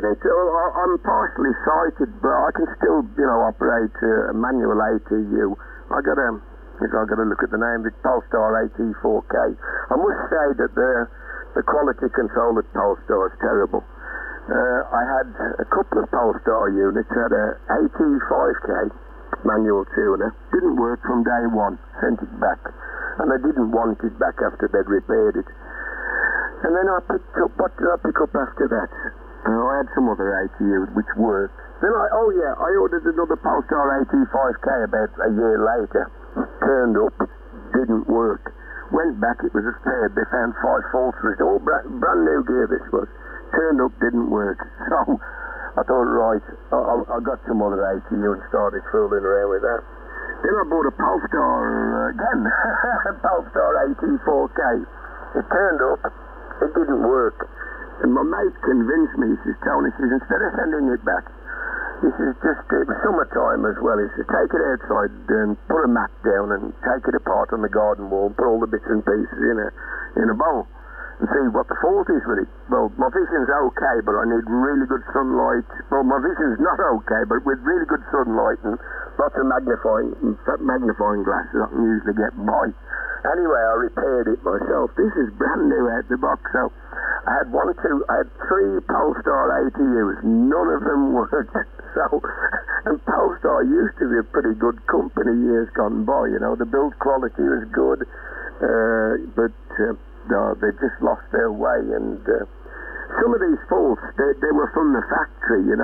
with it. I'm partially sighted, but I can still, operate a manual ATU. I got to look at the name of it, Polestar AT4K. I must say that the quality control at Polestar is terrible. I had a couple of Polestar units. I had a AT5K manual tuner. Didn't work from day one. Sent it back, and I didn't want it back after they'd repaired it. And then I picked up, what did I pick up after that? I had some other ATU which worked. Then I ordered another Polestar AT5K about a year later. Turned up, didn't work. Went back, it was repaired. They found 5 faults with it. All brand new gear this was. Turned up, didn't work. So I thought, right, I got some other ATU and started fooling around with that. Then I bought a Polestar again, Polestar AT4K. It turned up. It didn't work. And my mate convinced me, he says, Tony, instead of sending it back, he says, it was summertime as well, he says, take it outside and put a mat down and take it apart on the garden wall and put all the bits and pieces in a bowl and see what the fault is with it. Well, my vision's okay, but I need really good sunlight. Well, my vision's not okay, but with really good sunlight and lots of magnifying glasses I can usually get by. Anyway, I repaired it myself. This is brand new out the box. So I had 3 Polestar ATUs. None of them worked. So, and Polestar used to be a pretty good company years gone by. The build quality was good, but they just lost their way. And some of these faults, they were from the factory. You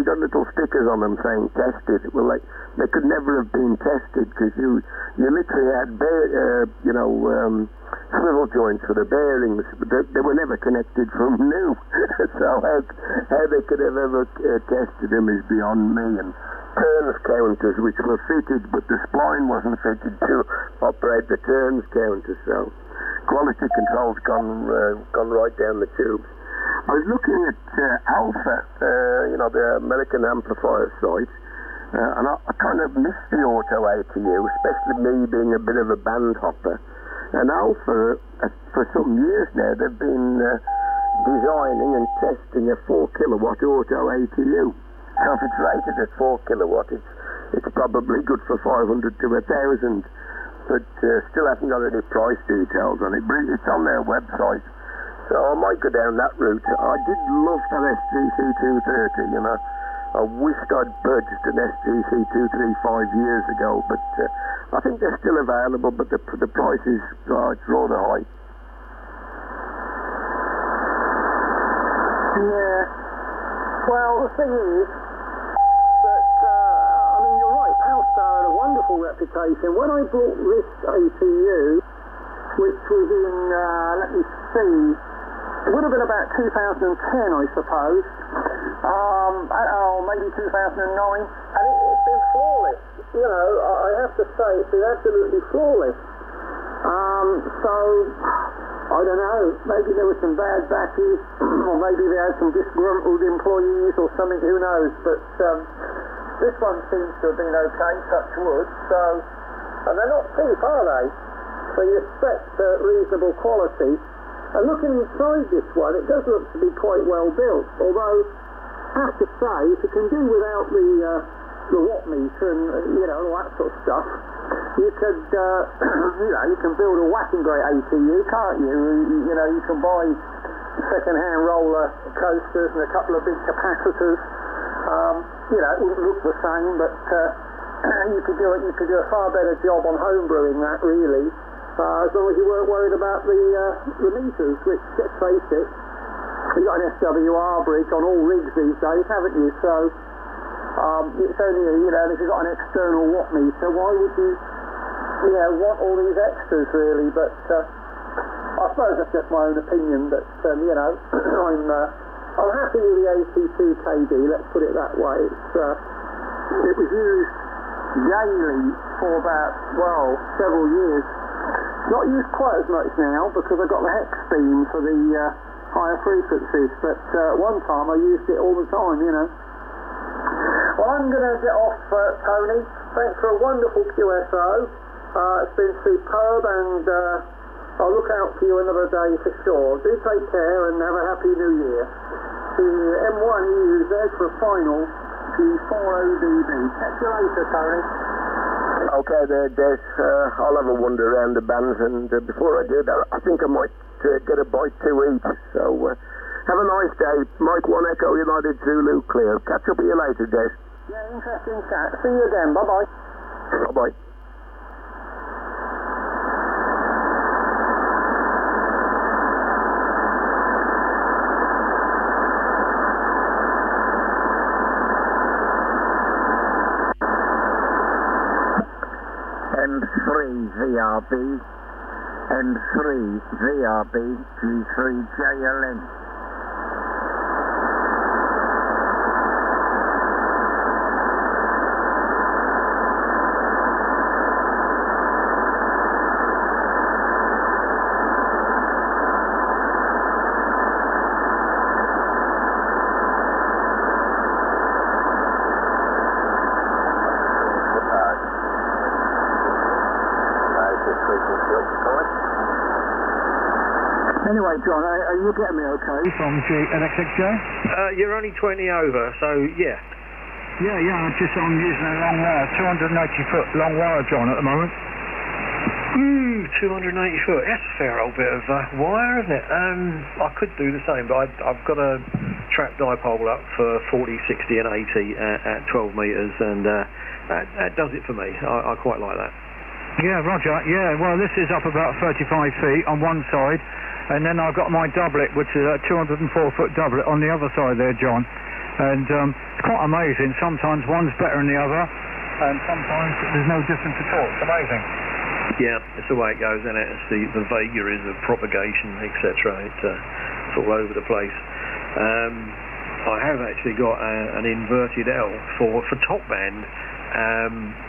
got little stickers on them saying tested. Well, they could never have been tested because you literally had swivel joints for the bearings, but they were never connected from new. So how they could have ever tested them is beyond me. And turns counters which were fitted, but the spline wasn't fitted to operate the turns counter. So quality control's gone right down the tubes. I was looking at Alpha, the American amplifier site, and I kind of missed the auto ATU, especially me being a bit of a band hopper. And Alpha, for some years now, they've been designing and testing a 4 kilowatt auto ATU. So if it's rated at 4 kilowatt, it's probably good for 500 to 1,000, but still haven't got any price details on it. But it's on their website. So I might go down that route. I did love that SGC230, I wished I'd purchased an SGC235 years ago, but I think they're still available, but the price is it's rather high. Yeah. Well, the thing is that, you're right, Polestar had a wonderful reputation. When I bought this ATU, which was in, let me see, it would have been about 2010, I suppose, maybe 2009, and it's been flawless. I have to say, it's been absolutely flawless. So, I don't know, maybe there were some bad batches, or maybe they had some disgruntled employees or something, who knows, but this one seems to have been okay, touch wood, so, and they're not cheap, are they? So you expect reasonable quality. And looking inside this one, it does look to be quite well built, although, I have to say, if you can do without the watt meter and, all that sort of stuff, you could, you can build a whacking great ATU, can't you? You can buy second-hand roller coasters and a couple of big capacitors. It wouldn't look the same, but you could do a far better job on homebrewing that, really. As long as you weren't worried about the meters, which, let's face it, you've got an SWR bridge on all rigs these days, haven't you? So it's only, if you've got an external watt meter, why would you, want all these extras, really? But I suppose that's just my own opinion, but, I'm happy with the AT2KD, let's put it that way. It was used daily for about, several years. Not used quite as much now because I got the hex beam for the higher frequencies, but one time I used it all the time, Well, I'm going to get off, Tony. Thanks for a wonderful QSO. It's been superb, and I'll look out for you another day for sure. Do take care and have a happy new year. M1 EUZ for final, G4ODB. Catch you later, Tony. Okay there, Des. I'll have a wander around the bands, and before I do that, I think I might get a bite to eat. So, have a nice day. Mike 1 Echo United Zulu clear. Catch up with you later, Des. Yeah, interesting chat. See you again. Bye-bye. Bye-bye. M3 VRB, M3 VRB, G3 JLN. Anyway, John, are you getting me okay from LXXJ? You're only 20 over, so yeah. Yeah, I'm just on using a long wire, 280-foot long wire, John, at the moment. 280 foot, that's a fair old bit of wire, isn't it? I could do the same, but I've got a trap dipole up for 40, 60 and 80 at 12 metres, and that does it for me. I quite like that. Yeah, Roger. Yeah, well, this is up about 35 feet on one side, and then I've got my doublet, which is a 204-foot doublet on the other side there, John. And it's quite amazing. Sometimes one's better than the other, and sometimes there's no difference at all. It's amazing. Yeah, it's the way it goes, isn't it? It's the vagaries of propagation, etc. It's all over the place. I have actually got an inverted L for top band,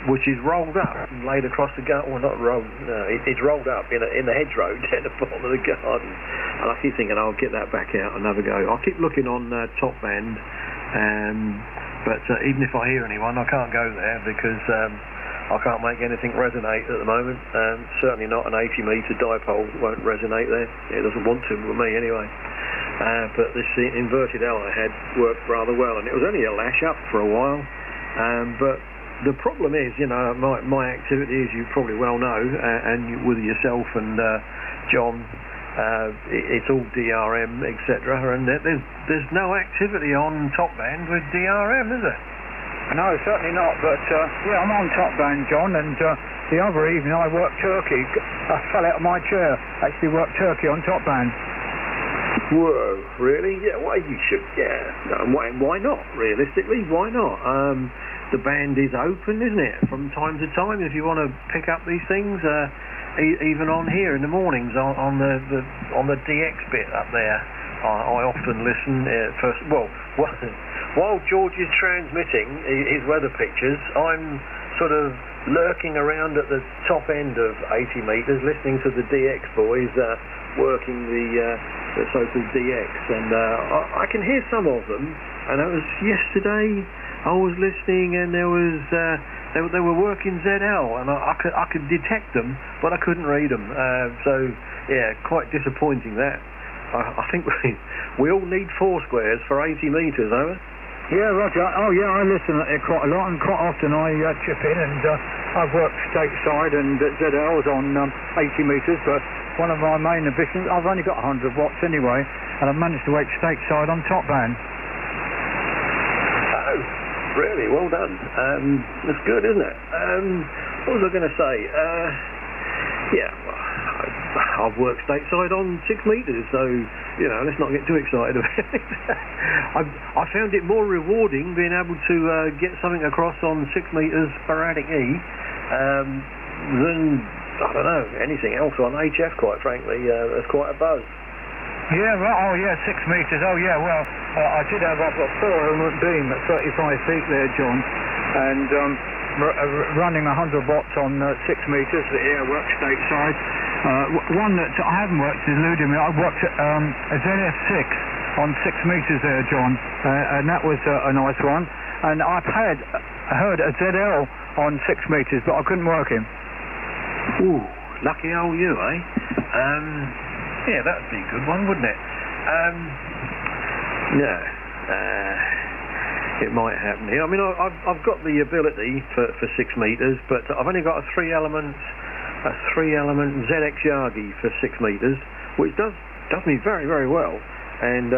which is rolled up and laid across the garden. Well, not rolled, no, it's rolled up in the hedgerow down the bottom of the garden. And I keep thinking I'll get that back out and have a go. I keep looking on top band, but even if I hear anyone, I can't go there because I can't make anything resonate at the moment. Certainly not an 80-metre dipole won't resonate there. It doesn't want to with me anyway. But this inverted L I had worked rather well, and it was only a lash up for a while. But the problem is, you know, my activity, as you probably well know, and with yourself and John, it's all DRM, etc. And there's no activity on top band with DRM, is there? No, certainly not. But yeah, I'm on top band, John. And the other evening I worked turkey. I fell out of my chair. Actually worked turkey on top band. Whoa, really? Yeah, well, you should, yeah. Why not? Realistically, why not? The band is open, isn't it? From time to time, if you want to pick up these things, even on here in the mornings on the DX bit up there, I often listen. While George is transmitting his weather pictures, I'm sort of lurking around at the top end of 80 metres, listening to the DX boys working the so-called DX, and I can hear some of them. And it was yesterday. I was listening, and there was they were working ZL, and I could detect them, but I couldn't read them. So yeah, quite disappointing that. I think we all need four squares for 80 metres, over. Yeah, Roger. Oh yeah, I listen to it quite a lot, and quite often I chip in, and I've worked stateside and ZLs on 80 metres, but one of my main ambitions, I've only got 100 watts anyway, and I've managed to work stateside on top band. Really, well done. That's good, isn't it? What was I going to say? Yeah, well, I've worked stateside on 6 metres, so, you know, let's not get too excited about it. I found it more rewarding being able to get something across on 6 metres sporadic E than, I don't know, anything else on HF, quite frankly. There's quite a buzz. Yeah, right. Oh, yeah, 6 metres. Oh, yeah, well, I did have up a 4-element beam at 35 feet there, John, and running 100 watts on 6 metres. Yeah, worked stateside. One that I haven't worked is eluding me. I worked at a ZF6 on 6 metres there, John, and that was a nice one. And I've heard a ZL on 6 metres, but I couldn't work him. Ooh, lucky old you, eh? Yeah, that would be a good one, wouldn't it? Yeah. it might happen here. I mean, I've got the ability for 6 metres, but I've only got a 3-element ZX Yagi for 6 metres, which does me very, very well. And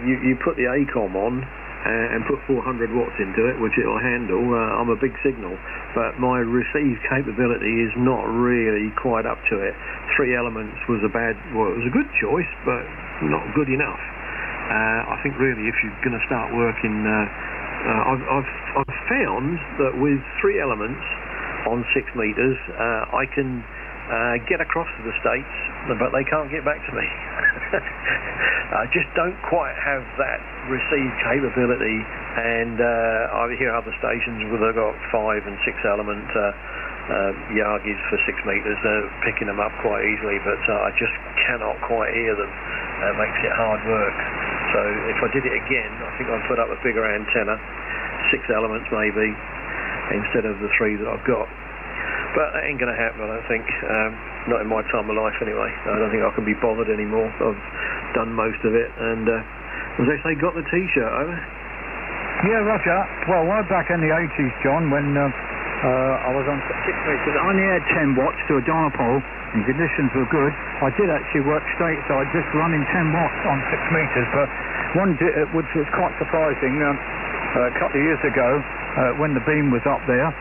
you put the ACOM on and put 400 watts into it, which it'll handle. I'm a big signal, but my receive capability is not really quite up to it. 3 elements was it was a good choice, but not good enough. I think really if you're going to start working, I've found that with 3 elements on 6 metres, I can get across to the States, but they can't get back to me. I just don't quite have that receive capability, and I hear other stations where they've got 5 and 6 element Yagis for 6 metres. They're picking them up quite easily, but I just cannot quite hear them. It makes it hard work. So if I did it again, I think I'd put up a bigger antenna, 6 elements maybe, instead of the 3 that I've got. But that ain't going to happen, I don't think. Not in my time of life anyway. I don't think I can be bothered anymore. I've done most of it, and as they say, got the T-shirt over. Yeah, Roger. Well, way back in the 80s, John, when I was on 6 metres, I only had 10 watts to a dipole, and conditions were good. I did actually work stateside, just running 10 watts on 6 metres, but which was quite surprising. A couple of years ago, when the beam was up there,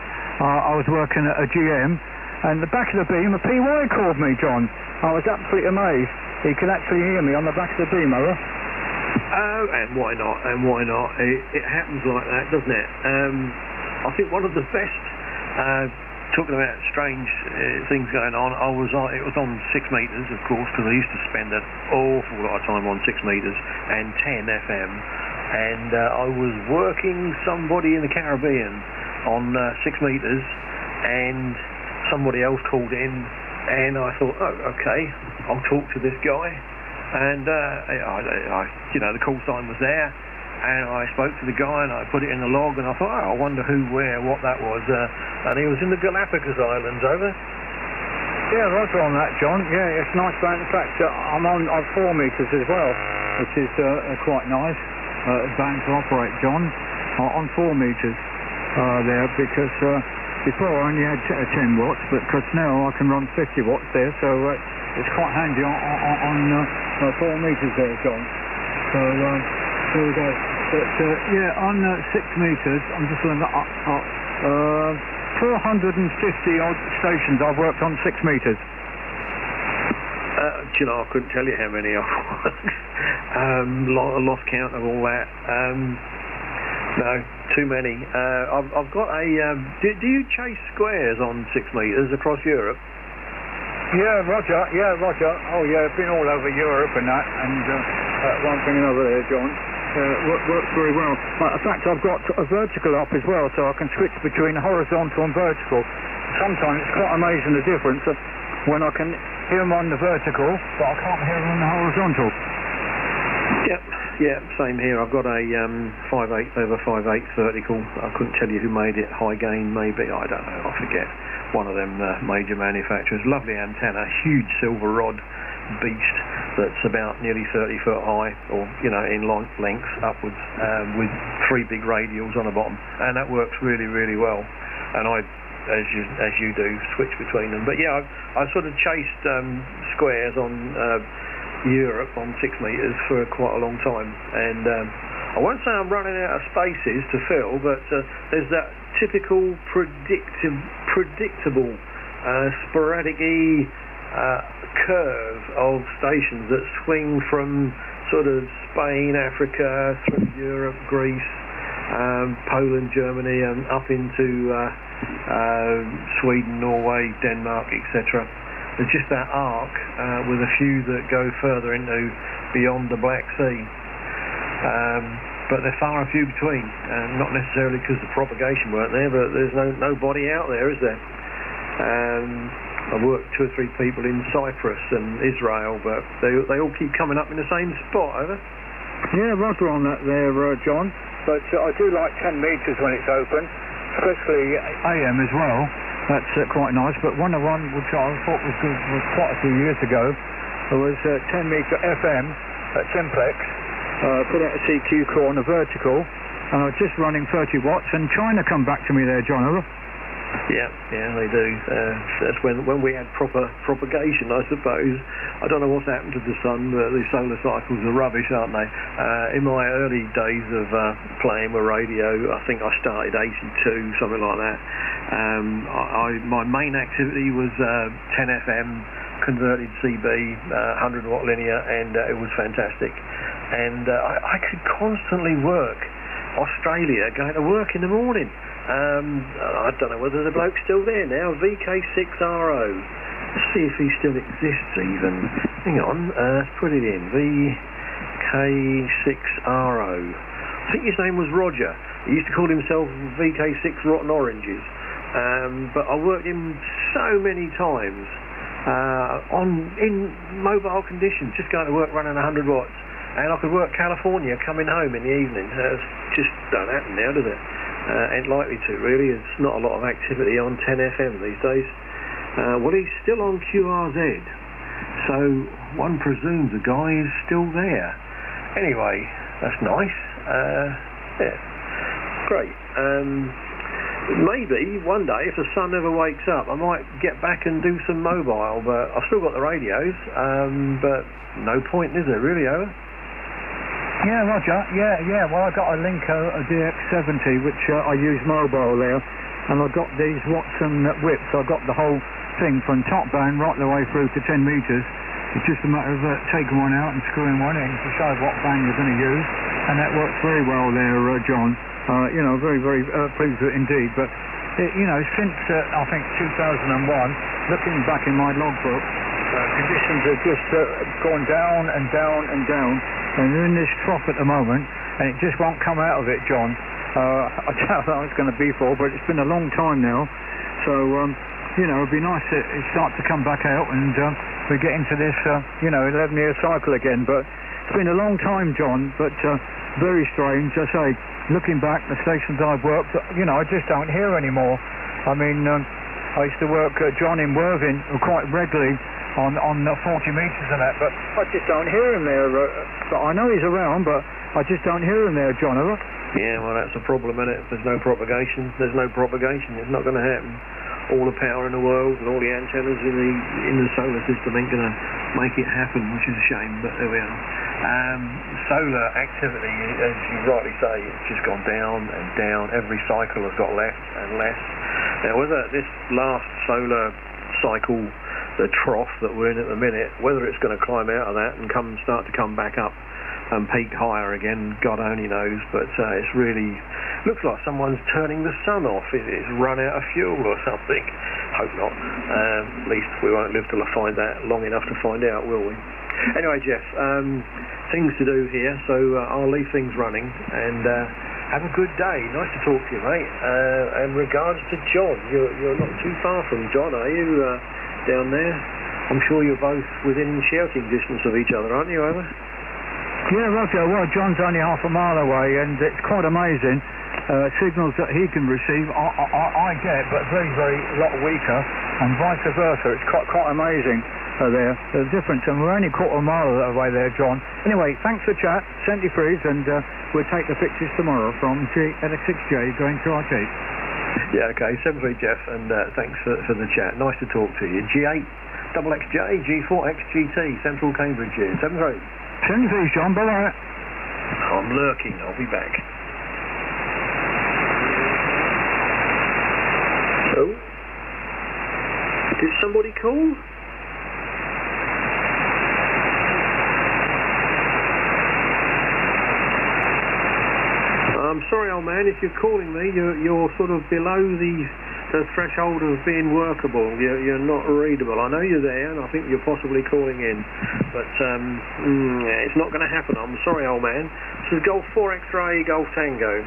I was working at a GM, and the back of the beam, a PY called me, John. I was absolutely amazed. He could actually hear me on the back of the beam, over. Oh, and why not? And why not? It happens like that, doesn't it? I think one of the best, talking about strange things going on, it was on 6 metres, of course, because I used to spend an awful lot of time on 6 metres and 10 FM, and I was working somebody in the Caribbean on 6 metres, and somebody else called in, and I thought, oh, okay, I'll talk to this guy, and the call sign was there, and I spoke to the guy, and I put it in the log, and I thought, oh, I wonder who, where, what that was, and he was in the Galapagos Islands, over. Yeah, Roger on that, John. Yeah, it's nice. In fact, I'm on 4 metres as well, which is quite nice. Band to operate, John, on 4 metres. There, because before I only had 10 watts, but because now I can run 50 watts there, so it's quite handy on 4 metres there, John. So there we go. But yeah, on 6 metres, I'm just looking at 450 odd stations I've worked on 6 metres. Do you know, I couldn't tell you how many I've worked. Lost count of all that. No, too many. I've got a... do you chase squares on 6 metres across Europe? Yeah, Roger. Oh, yeah, I've been all over Europe and that, and one thing and another there, John. Works very well. In fact, I've got a vertical up as well, so I can switch between horizontal and vertical. Sometimes it's quite amazing the difference when I can hear them on the vertical, but I can't hear them on the horizontal. Yep. Yeah, same here. I've got a 5/8 over 5/8 vertical. I couldn't tell you who made it. High Gain, maybe. I don't know. I forget. One of them major manufacturers. Lovely antenna, huge silver rod beast that's about nearly 30 foot high, or in length upwards, with 3 big radials on the bottom, and that works really, really well. And I, as you do, switch between them. But yeah, I sort of chased squares on Europe on 6 metres for quite a long time, and I won't say I'm running out of spaces to fill, but there's that typical predictable sporadic-y curve of stations that swing from sort of Spain, Africa, through Europe, Greece, Poland, Germany, and up into Sweden, Norway, Denmark, etc. There's just that arc with a few that go further into beyond the Black Sea, but they're far and few between. Not necessarily because the propagation weren't there, but there's nobody out there, is there? I've worked 2 or 3 people in Cyprus and Israel, but they all keep coming up in the same spot, over. Yeah, Roger on that there, John. But I do like 10 metres when it's open, especially AM as well. That's quite nice, but one which I thought was good was quite a few years ago. It was 10 metre FM at Simplex, put out a CQ core on a vertical, and I was just running 30 watts, and China come back to me there, John, over. Yeah, they do. That's when we had proper propagation, I suppose. I don't know what's happened to the sun, but the solar cycles are rubbish, aren't they? In my early days of playing with radio, I think I started 82, something like that. My main activity was 10 FM, converted CB, 100 watt linear, and it was fantastic. And I could constantly work Australia, going to work in the morning. I don't know whether the bloke's still there now. VK6RO. Let's see if he still exists even. Hang on, let's put it in. VK6RO. I think his name was Roger. He used to call himself VK6 Rotten Oranges. But I worked him so many times in mobile conditions, just going to work running 100 watts. And I could work California coming home in the evening. Just don't happen now, does it? Ain't likely to, really. It's not a lot of activity on 10 FM these days. Well, he's still on QRZ, so one presumes the guy is still there. Anyway, that's nice. Yeah, great. Maybe one day, if the sun ever wakes up, I might get back and do some mobile, but I've still got the radios, but no point, is there, really, Owen? Yeah, Roger. Yeah. Well, I got a Alinco DX-70, which I use mobile there, and I got these Watson whips. I got the whole thing from top band right the way through to 10 metres. It's just a matter of taking one out and screwing one in to show what band you're going to use, and that works very well there, John. Very, very pleased with it indeed. But since I think 2001, looking back in my logbook, conditions have just gone down and down and down, and we're in this trough at the moment, and it just won't come out of it, John. I don't know how it's going to be for, but it's been a long time now, so it'd be nice to start to come back out, and we get into this 11-year cycle again. But it's been a long time, John, but very strange. I say, looking back, the stations I've worked, I just don't hear anymore. I mean, I used to work, John, in Worthing quite regularly on 40 metres and that, but I just don't hear him there. But I know he's around, but I just don't hear him there, John, ever. Yeah, well, that's a problem, isn't it? If there's no propagation, there's no propagation. It's not going to happen. All the power in the world and all the antennas in the solar system ain't going to make it happen, which is a shame, but there we are. Solar activity, as you rightly say, it's just gone down and down. Every cycle has got less and less. Now, whether this last solar cycle, the trough that we're in at the minute, whether it's going to climb out of that and start to come back up and peak higher again, God only knows. But it's really looks like someone's turning the sun off. It's run out of fuel or something. Hope not. At least we won't live till I find that long enough to find out, will we? Anyway, Jeff, things to do here, so I'll leave things running, and have a good day. Nice to talk to you, mate. And regards to John, you're not too far from John, are you, down there? I'm sure you're both within shouting distance of each other, aren't you, Over? Yeah, Roger. Well, John's only half a mile away, and it's quite amazing. Signals that he can receive, I get, but very, very lot weaker, and vice versa. It's quite amazing there, the difference, and we're only a quarter of a mile away there, John. Anyway, thanks for chat, 73s, and we'll take the pictures tomorrow from LX6J going to RT. Yeah, okay, 73 Jeff, and thanks for the chat. Nice to talk to you. G8 XXJ G4XGT, Central Cambridge here. 73. 73s, John, bye-bye. I'm lurking, I'll be back. Oh? Did somebody call? I'm sorry, old man, if you're calling me, you're sort of below the threshold of being workable. You're not readable. I know you're there, and I think you're possibly calling in, but it's not going to happen. I'm sorry, old man. This is Golf 4 X-Ray, Golf Tango.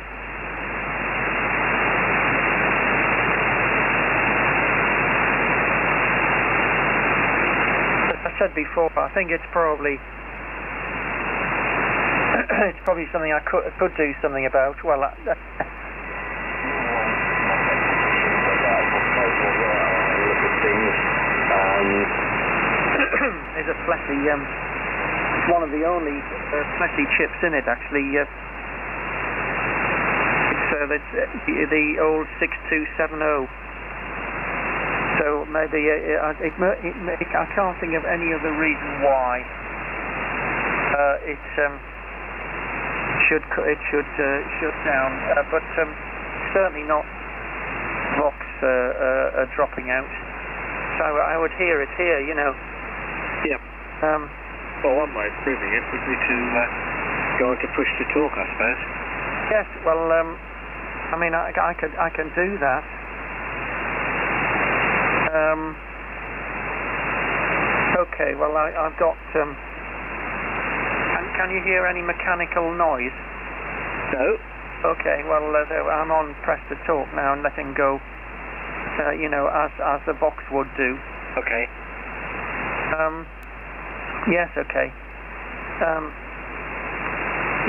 I said before, I think it's probably something I could do something about. Well, there's a flatty one of the only fleshy chips in it, actually. It's the old 6270. So maybe I can't think of any other reason why it should shut down, but certainly not Vox dropping out. So I would hear it here, you know. Yep. Well, one way of proving it would be to go into push to talk, I suppose. Yes. Well, I mean, I can do that. Okay, well, I've got... can you hear any mechanical noise? No. Okay, well, I'm on press to talk now and letting go, you know, as the box would do. Okay. Yes, okay.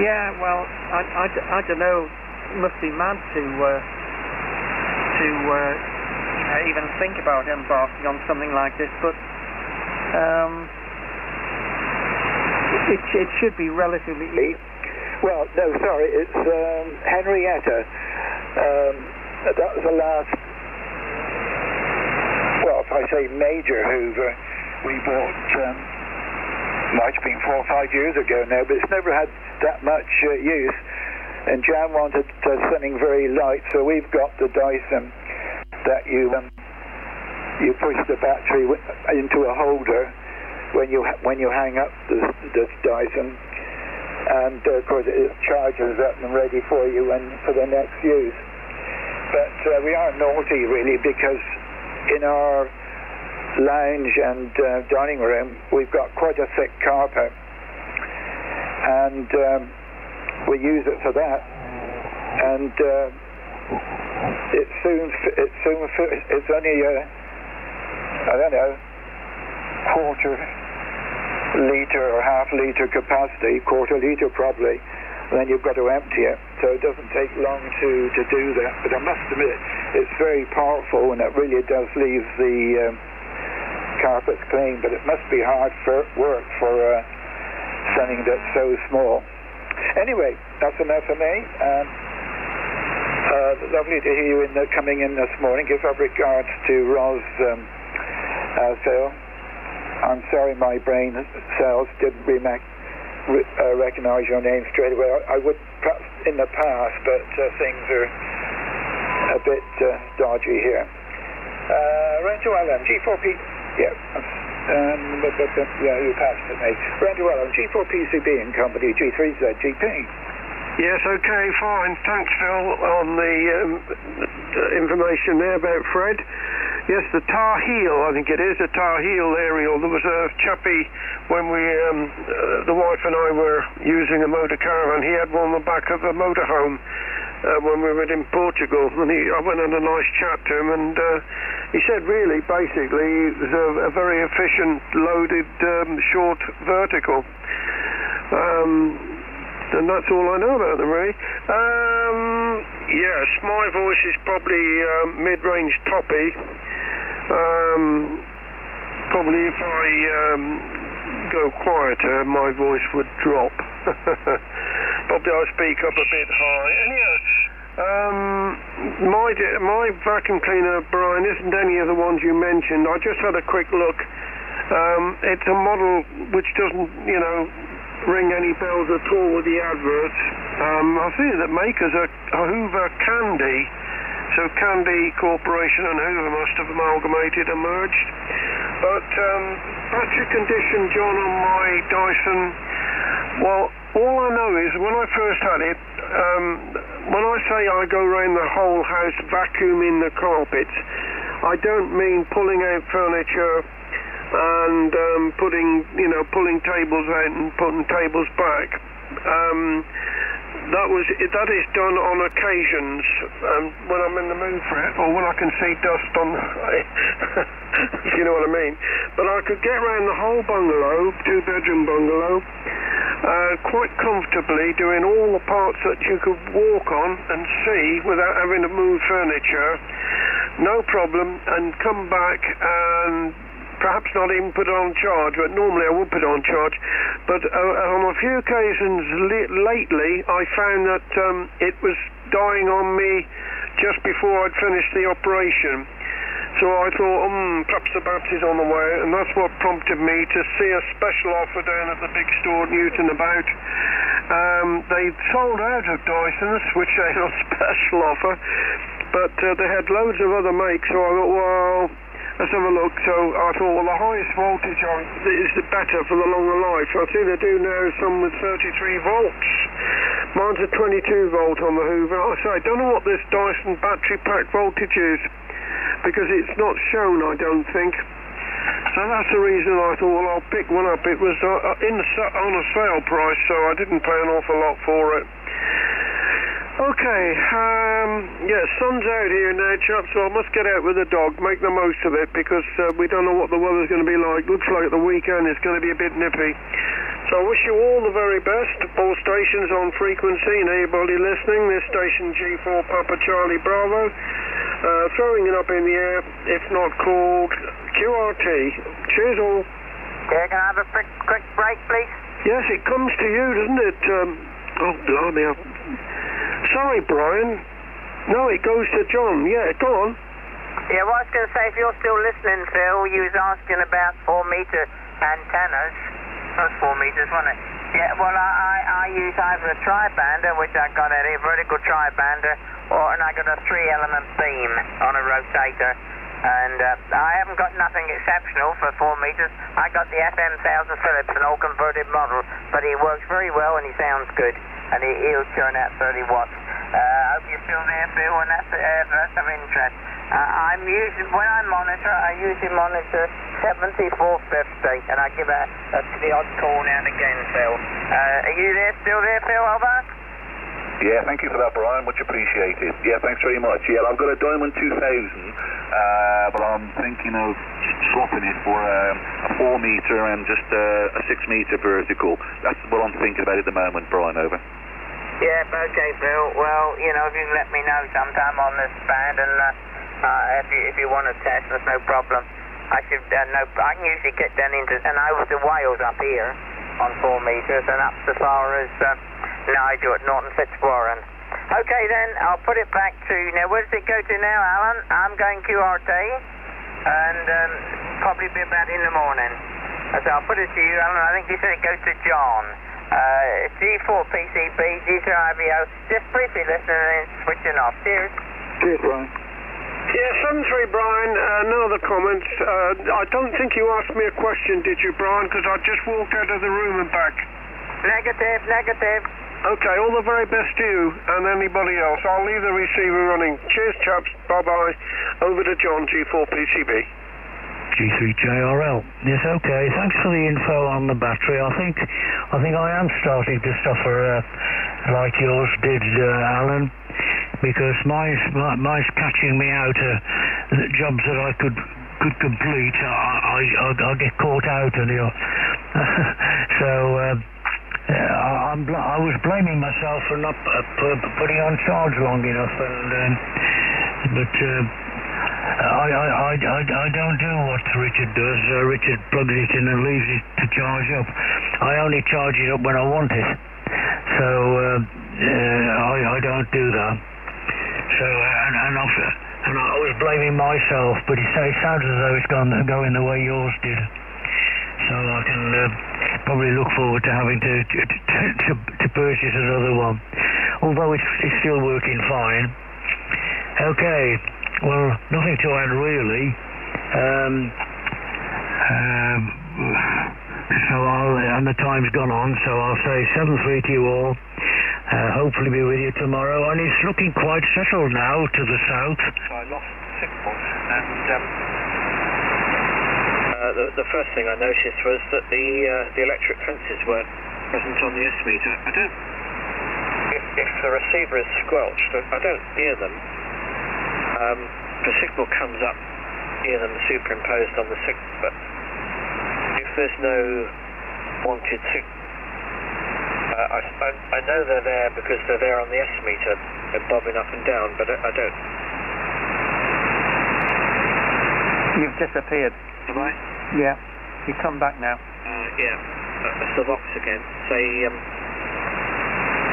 Yeah, well, I don't know. It must be mad to even think about embarking on something like this, but it should be relatively easy. Well, no, sorry, it's Henrietta. That was the last, well, if I say major Hoover, we bought, might have been 4 or 5 years ago now, but it's never had that much use. And Jan wanted something very light, so we've got the Dyson that you push the battery into a holder when you hang up the Dyson, and of course it charges up and ready for you and for the next use. But we are naughty really, because in our lounge and dining room we've got quite a thick carpet, and we use it for that, and it's only I don't know, quarter litre or half litre capacity, quarter litre probably, and then you've got to empty it, so it doesn't take long to do that. But I must admit it's very powerful, and it really does leave the carpets clean, but it must be hard work for something that's so small. Anyway, that's enough for me. Lovely to hear you coming in this morning. Give our regards to Roz, Phil. I'm sorry my brain cells didn't recognize your name straight away. I would perhaps in the past, but things are a bit dodgy here. Rent to Alan, G4P. Yeah. Yeah, you passed it, mate. Randy Wellham, G4PCB and Company, G3ZGP. Yes, okay, fine. Thanks, Phil, on the information there about Fred. Yes, the Tar Heel, I think it is, the Tar Heel aerial. There was a chappie when we, the wife and I were using a motor caravan. He had one on the back of a motorhome when we were in Portugal, and I went on a nice chat to him, and he said really, basically, it was a very efficient, loaded, short vertical. And that's all I know about them, really. Yes, my voice is probably mid-range toppy. Probably if I go quieter, my voice would drop. Probably I'll speak up a bit high. Anyhow, my vacuum cleaner, Brian, isn't any of the ones you mentioned. I just had a quick look. It's a model which doesn't, you know, ring any bells at all with the adverts. I see that makers are Hoover Candy, so Candy Corporation and Hoover must have amalgamated and merged. But battery condition, John, on my Dyson, well, all I know is when I first had it, when I say I go around the whole house vacuuming the carpets, I don't mean pulling out furniture and pulling tables out and putting tables back. That is done on occasions when I'm in the mood for it, or when I can see dust on if you know what I mean. But I could get around the whole bungalow, 2-bedroom bungalow, quite comfortably, doing all the parts that you could walk on and see without having to move furniture, no problem, and come back and perhaps not even put it on charge, but normally I would put it on charge. But on a few occasions lately, I found that it was dying on me just before I'd finished the operation. So I thought, perhaps the battery's on the way, and that's what prompted me to see a special offer down at the big store at Newton about. They sold out of Dysons, which ain't a special offer, but they had loads of other makes, so I thought, well, let's have a look. So I thought, well, the highest voltage is better for the longer life. I see they do now some with 33 volts. Mine's a 22 volt on the Hoover. I don't know what this Dyson battery pack voltage is, because it's not shown, I don't think. So that's the reason I thought, well, I'll pick one up. It was on a sale price, so I didn't pay an awful lot for it. Okay, yeah, sun's out here now, chaps, so I must get out with the dog, make the most of it, because we don't know what the weather's going to be like. Looks like the weekend is going to be a bit nippy. So I wish you all the very best, all stations on frequency, and anybody listening, this station G4 Papa Charlie Bravo, throwing it up in the air, if not called QRT. Cheers all. Yeah, can I have a quick break, please? Yes, it comes to you, doesn't it? Oh, blimey. Sorry, Brian. No, it goes to John. Yeah, go on. Yeah, well, I was going to say, if you're still listening, Phil, you was asking about 4-meter antennas. That was 4 meters, wasn't it? Yeah, well, I use either a tri-bander, which I got a vertical tri-bander, and I got a 3-element beam on a rotator. And I haven't got nothing exceptional for 4 meters. I got the FM1000 Philips, an old converted model, but he works very well and he sounds good. And he'll churn out 30 watts. I hope you're still there, Phil, and that's of interest. When I monitor, I usually monitor 7450, and I give the odd call now and again, Phil. Are you still there, Phil, over? Yeah, thank you for that, Brian. Much appreciated. Yeah, thanks very much. Yeah, I've got a Diamond 2000, but I'm thinking of swapping it for a 4 meter and just a 6 meter vertical. That's what I'm thinking about at the moment, Brian, over. Yeah, okay, Phil. Well, you know, if you can let me know sometime on this band, and if you want to test, there's no problem. I can usually get down into and over to Wales up here on 4 meters, and up as far as Nigel at Norton Fitzwarren. Okay, then I'll put it back to now. Where does it go to now, Alan? I'm going QRT, and probably be about in the morning. So I'll put it to you, Alan. I think you said it goes to John. G4 PCB, G2 IVO. Just briefly listening and then switching off. Cheers. Cheers, Brian. Yeah, 73, Brian, no other comments. I don't think you asked me a question, did you, Brian? Because I just walked out of the room and back. Negative. Okay, all the very best to you and anybody else. I'll leave the receiver running. Cheers, chaps. Bye-bye. Over to John, G4 PCB. G3JRL. Yes, okay. Thanks for the info on the battery. I think I am starting to suffer like yours did, Alan, because mine's catching me out jobs that I could complete. I get caught out, and so I was blaming myself for not putting on charge long enough, but. I don't do what Richard does. Richard plugs it in and leaves it to charge up. I only charge it up when I want it. So I don't do that. So and I was blaming myself, but it sounds as though it's going the way yours did. So I can probably look forward to having to purchase another one. Although it's still working fine. Okay. Well, nothing to add really. So and the time's gone on, so I'll say 7:03 to you all. Hopefully be with you tomorrow, and it's looking quite settled now to the south. I lost signal, and the first thing I noticed was that the electric fences weren't present on the S-meter. If the receiver is squelched, I don't hear them. The signal comes up, hear them superimposed on the signal, but if there's no wanted signal, I know they're there because they're there on the S-meter, they're bobbing up and down, but I don't. You've disappeared. Have I? Yeah. You come back now. Yeah. That's the Vox again. Say,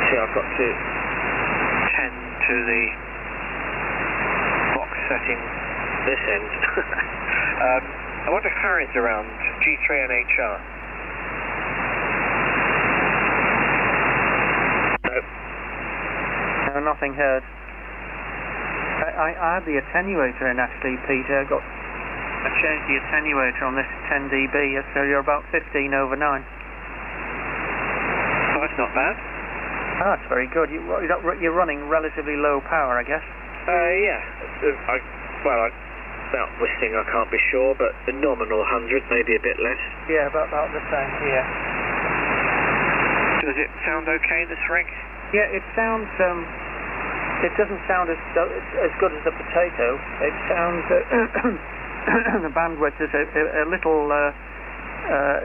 see, I've got to tend to the Vox setting this end. I wonder if Harry's around. G3 and HR. No, nothing heard. I had the attenuator in actually, Peter. I changed the attenuator on this 10 dB, so you're about 15 over 9. Oh, that's not bad. Oh, that's very good. You're running relatively low power, I guess. Yeah. About whistling, I can't be sure, but the nominal 100, maybe a bit less. Yeah, about the same here. Does it sound okay, this rig? Yeah, it sounds. It doesn't sound as good as the Potato. It sounds. The bandwidth is a little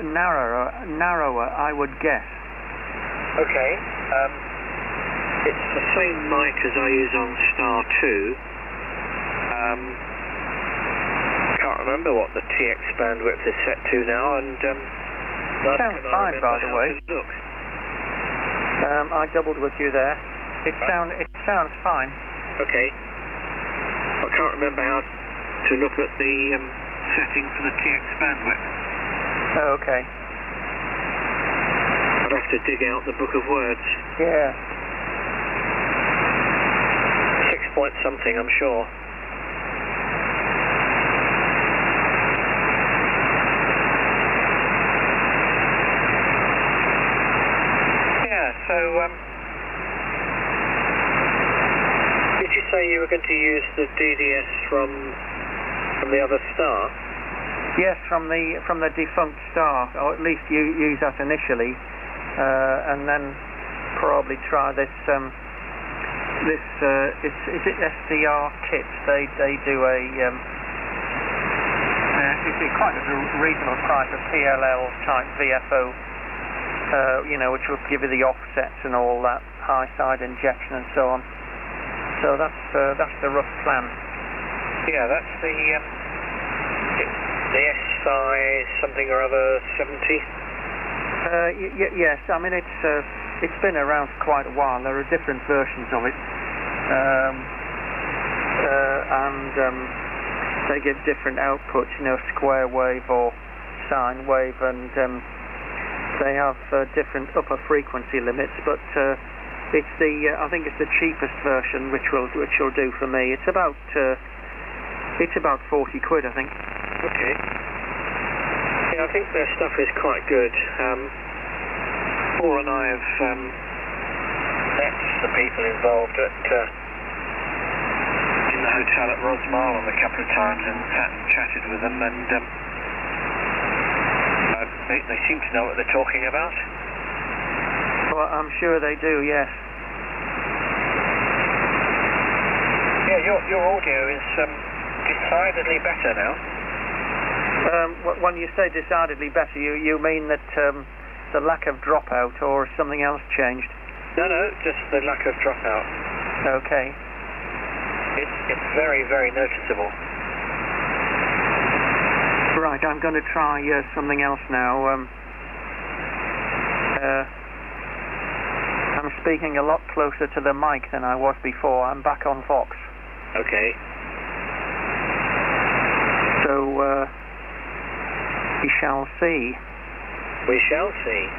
narrower, I would guess. Okay. It's the same mic as I use on Star 2. Can't remember what the TX bandwidth is set to now, and sounds fine, by the way. I doubled with you there. It sounds fine. Okay. I can't remember how to look at the setting for the TX bandwidth. Oh, okay. I'd have to dig out the book of words. Yeah. 6 point something, I'm sure. Yeah, so, did you say you were going to use the DDS from the other Star? Yes, from the defunct Star, or at least you use that initially, and then probably try this. Is it SDR kits? They do a it's quite a reasonable price, a PLL type VFO. Which will give you the offsets and all that, high side injection and so on. So that's the rough plan. Yeah, that's the SI something or other 70. Yes, I mean it's been around for quite a while. There are different versions of it, and they give different outputs. Square wave or sine wave, and they have different upper frequency limits, but I think it's the cheapest version which will do for me. It's about 40 quid, I think. Okay. Yeah, I think their stuff is quite good. Paul and I have met the people involved in the hotel at Rosmarl a couple of times and sat and chatted with them, and they seem to know what they're talking about. Well, I'm sure they do, yes. Yeah, your audio is decidedly better now. When you say decidedly better, you mean that the lack of dropout or something else changed? No, just the lack of dropout. Okay. It's very, very noticeable. Right, I'm going to try something else now. I'm speaking a lot closer to the mic than I was before. I'm back on Vox. Okay. So, we shall see. We shall see.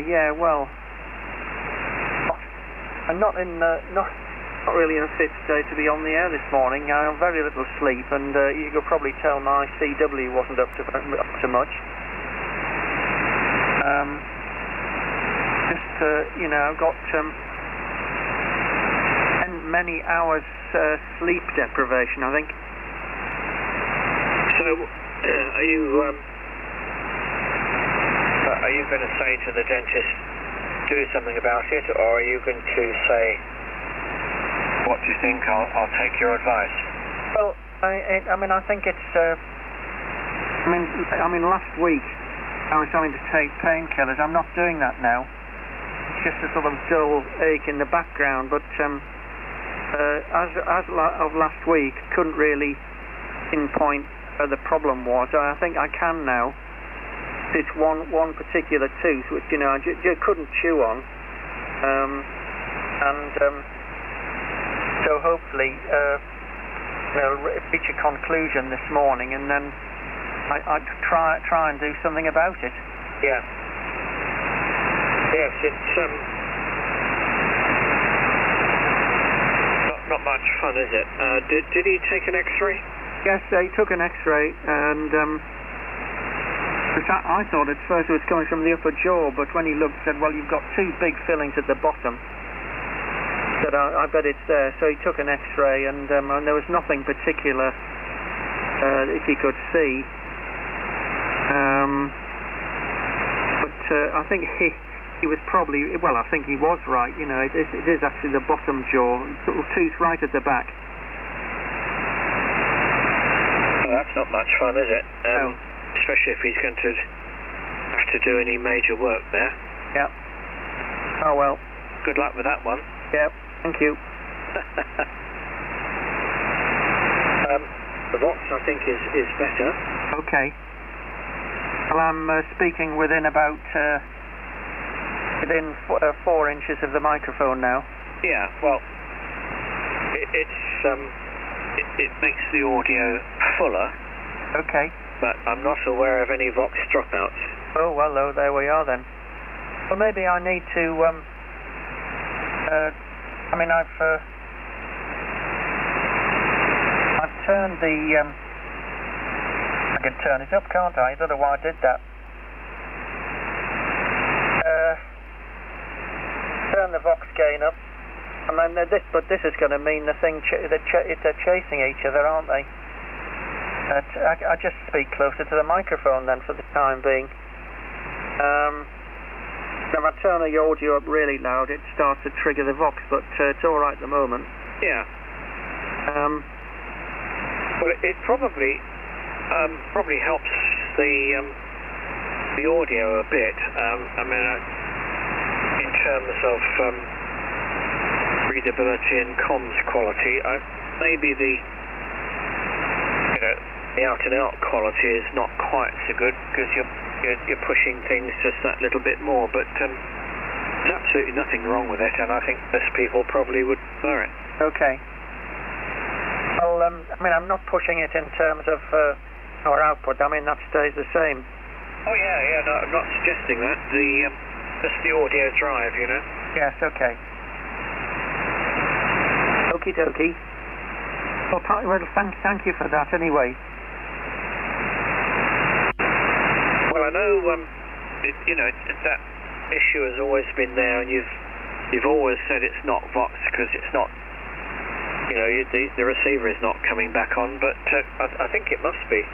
Yeah, well, I'm not really in a fit state to be on the air this morning. I have very little sleep, and you could probably tell my CW wasn't up to much. I've got many hours sleep deprivation, I think. So, are you going to say to the dentist, do something about it, or are you going to say, what do you think? I'll take your advice. Well, I think it's. Last week I was having to take painkillers. I'm not doing that now. It's just a sort of dull ache in the background. But as of last week, couldn't really pinpoint where the problem was. I think I can now. This one particular tooth, which I couldn't chew on, so hopefully reach a conclusion this morning, and then I'd try and do something about it. Yeah. Yes, it's not much fun, is it? Did he take an X-ray? Yes, he took an X-ray, and I thought at first it was coming from the upper jaw, but when he looked, said, well, you've got two big fillings at the bottom. Said, I bet it's there. So he took an X-ray, and there was nothing particular if he could see. But I think he was probably, well, I think he was right. It is actually the bottom jaw, little tooth right at the back. Well, that's not much fun, is it? No. Especially if he's going to have to do any major work there. Yep. Oh well. Good luck with that one. Yep. Thank you. The Vox, I think, is better. Okay. Well, I'm speaking within about within 4 inches of the microphone now. Yeah. Well, it makes the audio fuller. Okay. But I'm not aware of any Vox dropouts. Oh, well, there we are then. Well, maybe I need to, I've turned the, I can turn it up, can't I? I don't know why I did that. Turn the Vox gain up. And then this is going to mean they're chasing each other, aren't they? I just speak closer to the microphone then for the time being. If I turn the audio up really loud, it starts to trigger the Vox, but it's all right at the moment. Yeah. Well, it probably helps the audio a bit. In terms of readability and comms quality, maybe the out-and-out quality is not quite so good because you're pushing things just that little bit more, but there's absolutely nothing wrong with it, and I think most people probably would prefer it. Okay. Well, I'm not pushing it in terms of our output. That stays the same. Oh yeah. No, I'm not suggesting that. Just the audio drive, Yes. Okay. Okie dokie. Well, thank you for that anyway. Well, I know, that issue has always been there, and you've always said it's not Vox because it's not, the receiver is not coming back on, but I think it must be.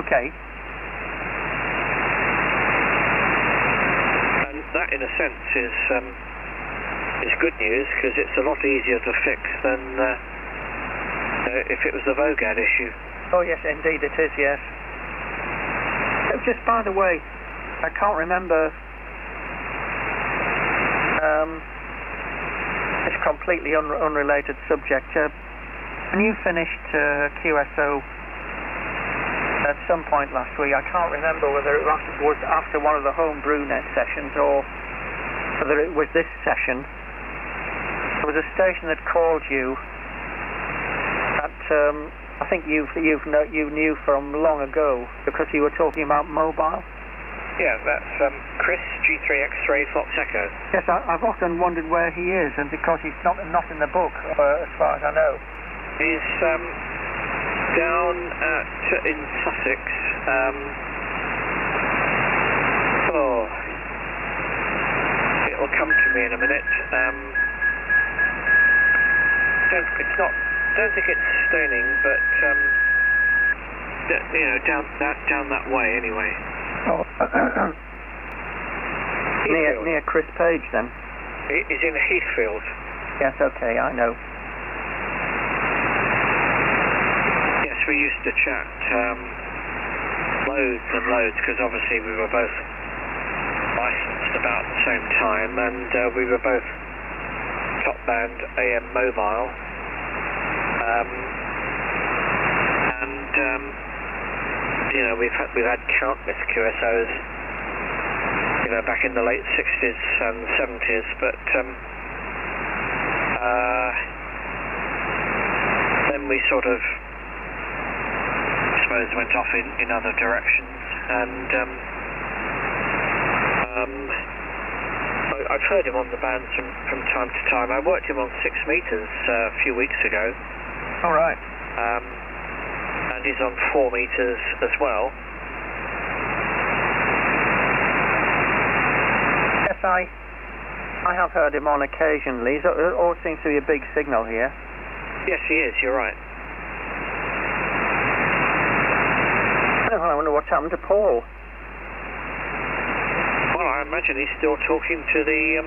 Okay. And that, in a sense, is good news because it's a lot easier to fix than if it was the Vogad issue. Oh yes, indeed it is, yes. Just by the way, I can't remember, it's a completely unrelated subject. When you finished QSO at some point last week, I can't remember whether it was after one of the home BrewNet sessions or whether it was this session. There was a station that called you that I think you knew from long ago because you were talking about mobile. Yeah, that's Chris, G3 X-Ray Fox Echo. Yes, I've often wondered where he is, and because he's not in the book, as far as I know. He's down in Sussex. It'll come to me in a minute. Don't think it's Stoning, but down that way anyway. Oh. near Chris Page then. He's in Heathfield. Yes, okay, I know. Yes, we used to chat loads and loads because obviously we were both licensed about the same time, and we were both top band AM mobile, and you know, we've had countless QSOs, you know, back in the late 60s and 70s, but then we sort of, I suppose, went off in other directions, and I've heard him on the bands from time to time. I worked him on 6 meters a few weeks ago. All right. And he's on 4 meters as well. Yes, I have heard him on occasionally. There always seems to be a big signal here. Yes, he is. You're right. Oh, I wonder what's happened to Paul. Well, I imagine he's still talking to the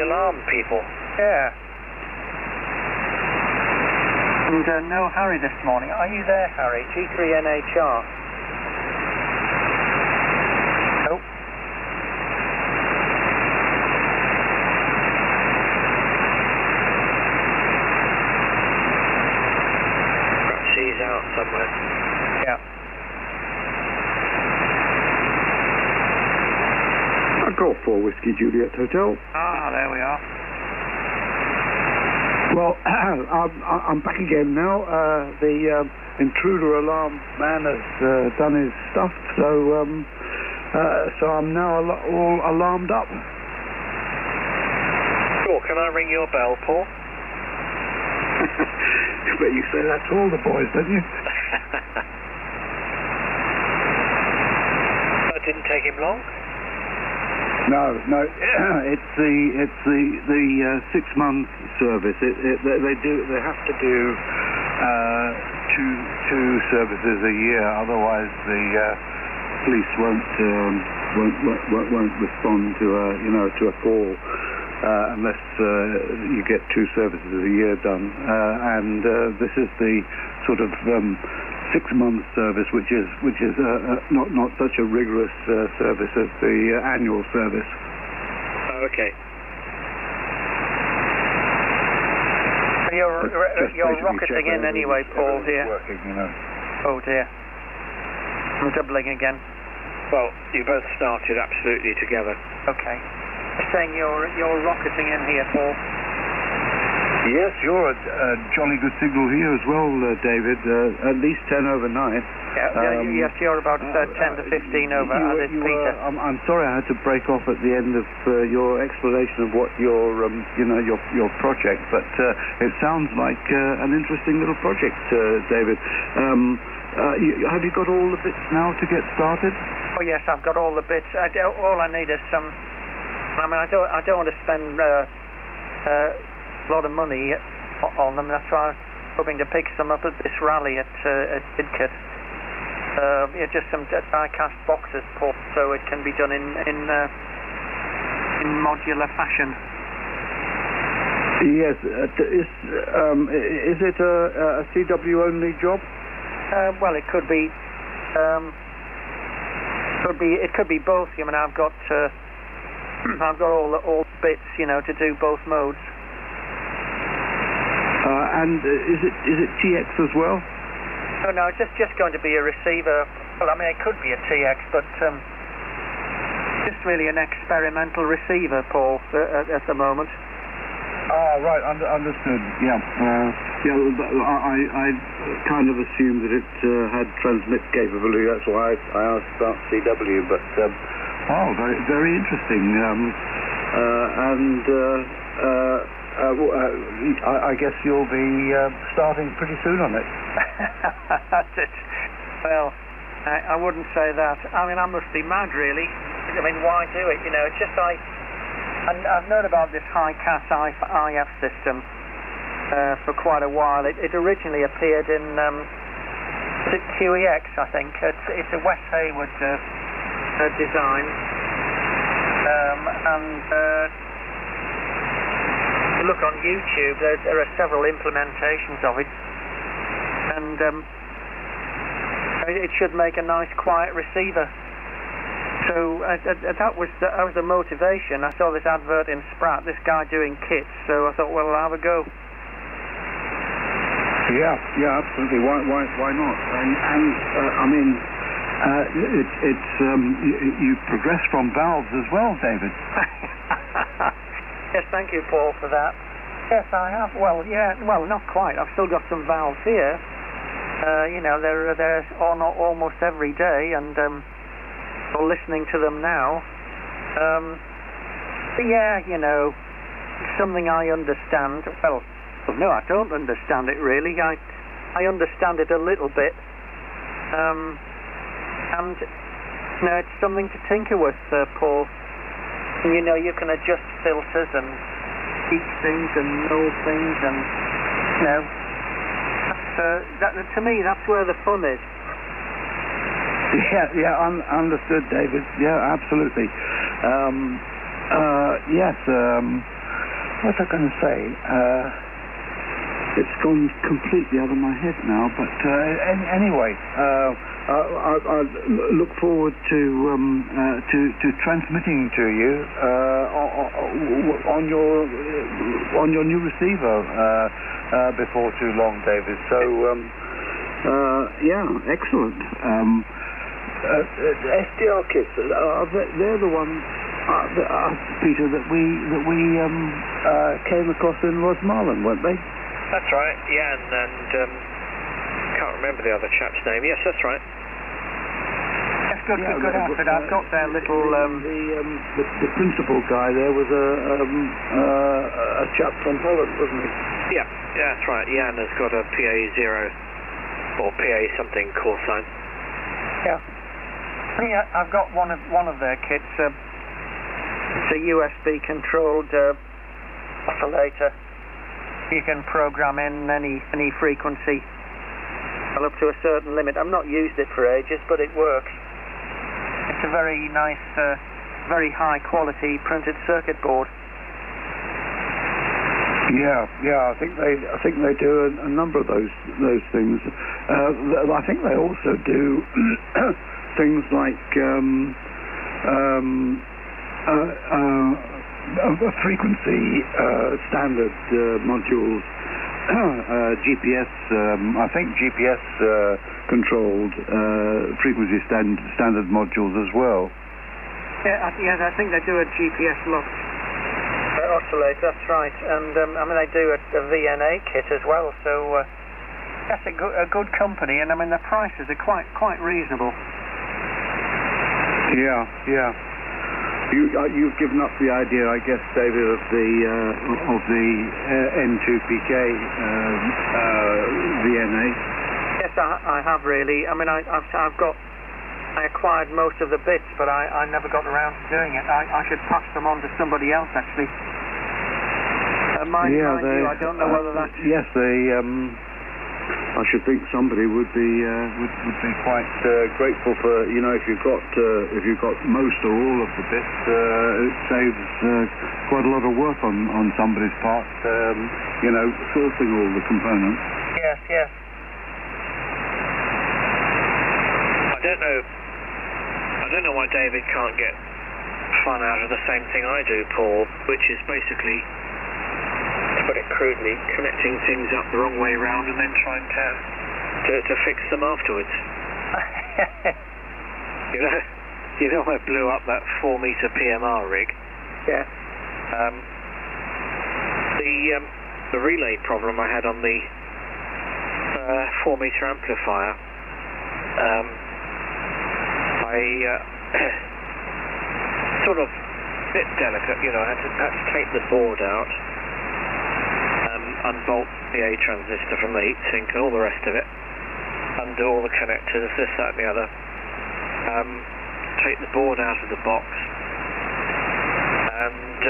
alarm people. Yeah. And no Harry this morning. Are you there, Harry? G3NHR. Nope. Perhaps he's out somewhere. Yeah. Golf 4 Whiskey Juliet Hotel. Ah, there we are. Well, I'm back again now. The intruder alarm man has done his stuff, so I'm now all alarmed up. Cool. Can I ring your bell, Paul? But you say that to all the boys, don't you? That didn't take him long. No, it's the 6-month service. They have to do two services a year, otherwise the police won't respond to a call unless you get 2 services a year done. And this is the sort of 6-month service, which is not such a rigorous service as the annual service. Oh, okay. You're rocketing in anyway, Paul, dear. Working, you know. Oh dear. I'm doubling again. Well, you both started absolutely together. Okay. You're saying you're rocketing in here, Paul. Yes, you're a jolly good signal here as well, David. At least 10 over 9. Yeah, yes, you're about 10 to 15 over. Peter. I'm sorry I had to break off at the end of your explanation of what your project, but it sounds like an interesting little project, David. Have you got all the bits now to get started? Oh yes, I've got all the bits. All I need is some. I mean, I don't want to spend a lot of money on them. That's why I'm hoping to pick some up at this rally at Idkit. Just some die-cast boxes, Paul, so it can be done in modular fashion. Yes. Is it a CW only job? Well, it could be. It could be both. I mean, I've got all the bits, to do both modes. And is it TX as well? Oh, no, it's just going to be a receiver. Well, I mean, it could be a TX, but just really an experimental receiver, Paul, at the moment. Ah, right, understood. Yeah, I kind of assumed that it had transmit capability. That's why I asked about CW. But very, very interesting. I guess you'll be starting pretty soon on it. Well, I wouldn't say that. I mean, I must be mad, really. I mean, why do it? It's just I've known about this high-CAS IF system for quite a while. It originally appeared in QEX, I think. It's a West Hayward design, if you look on YouTube, there are several implementations of it, and it should make a nice quiet receiver. So that was the motivation. I saw this advert in Sprat, this guy doing kits, so I thought, well, I'll have a go. Yeah, absolutely. Why not? And I mean, you progressed from valves as well, David. Yes, thank you, Paul, for that. Yes, I have. Well, yeah, well, not quite. I've still got some valves here. You know, they're on almost every day, and I'm listening to them now. But yeah, you know, it's something I understand. Well, no, I don't understand it really. I understand it a little bit. And you know, it's something to tinker with, Paul. And you know, you can adjust filters and heat things and null things, and you know, to me, that's where the fun is. Yeah, understood, David. Yeah, absolutely. Yes. What was I going to say? It's gone completely out of my head now. But anyway, I look forward to transmitting to you on your new receiver before too long, David. So yeah, excellent. SDR kits, they're the ones, Peter, that we came across in Rosmarland, weren't they? That's right, yeah, and can't remember the other chap's name. Yes, that's right. That's good outfit. I've got their little... The principal guy there was a chap from Holland, wasn't he? Yeah, that's right. Jan has got a PA0 or PA something call sign. Yeah. I've got one of their kits. It's a USB controlled oscillator. You can program in any frequency, well, up to a certain limit. I've not used it for ages, but it works. It's a very nice, very high quality printed circuit board. Yeah. I think they do a number of those things. I think they also do things like frequency standard modules, GPS. I think GPS controlled frequency standard modules as well. Yeah, I think they do a GPS locked oscillator. That's right, and I mean they do a VNA kit as well. So that's a good company, and I mean the prices are quite reasonable. Yeah. You've given up the idea, I guess, David, of the N2PK VNA. Yes, I have really. I mean, I acquired most of the bits, but I never got around to doing it. I should pass them on to somebody else, actually. Mind you, I don't know whether that's... Yes, they... I should think somebody would be quite grateful for, you know, if you've got most or all of the bits, it saves quite a lot of work on somebody's part, you know, sourcing all the components. Yes. I don't know why David can't get fun out of the same thing I do, Paul, which is basically, to put it crudely, connecting things up the wrong way round and then trying to fix them afterwards. You know I blew up that 4-meter PMR rig. Yeah. The relay problem I had on the 4-meter amplifier, I sort of a bit delicate, you know, I had to take the board out, unbolt the A transistor from the heatsink and all the rest of it, undo all the connectors, this, that and the other, take the board out of the box and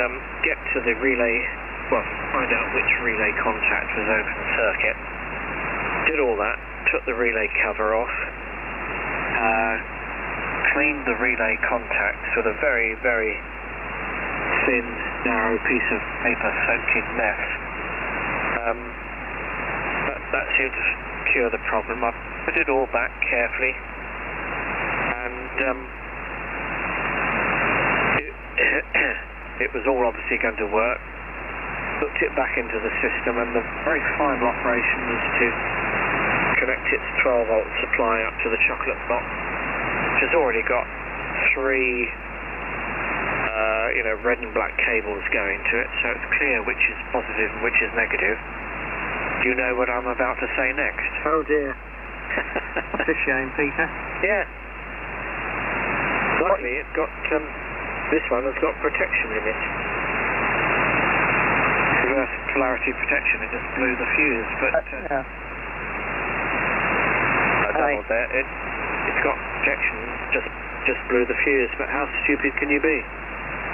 get to the relay, well, find out which relay contact was open circuit. Did all that, took the relay cover off, cleaned the relay contacts with a very, very thin, narrow piece of paper soaked in mess. That seemed to cure the problem. I put it all back carefully and it was all obviously going to work. Hooked it back into the system, and the very final operation was to connect its 12-volt supply up to the chocolate box, which has already got 3 red and black cables going to it, so it's clear which is positive and which is negative. Do you know what I'm about to say next? Oh dear. That's a shame, Peter. Yeah. Luckily, it's got, this one has got protection in it. Reverse polarity protection, it just blew the fuse, but... yeah. I doubled there. It's got protection, just blew the fuse, but how stupid can you be?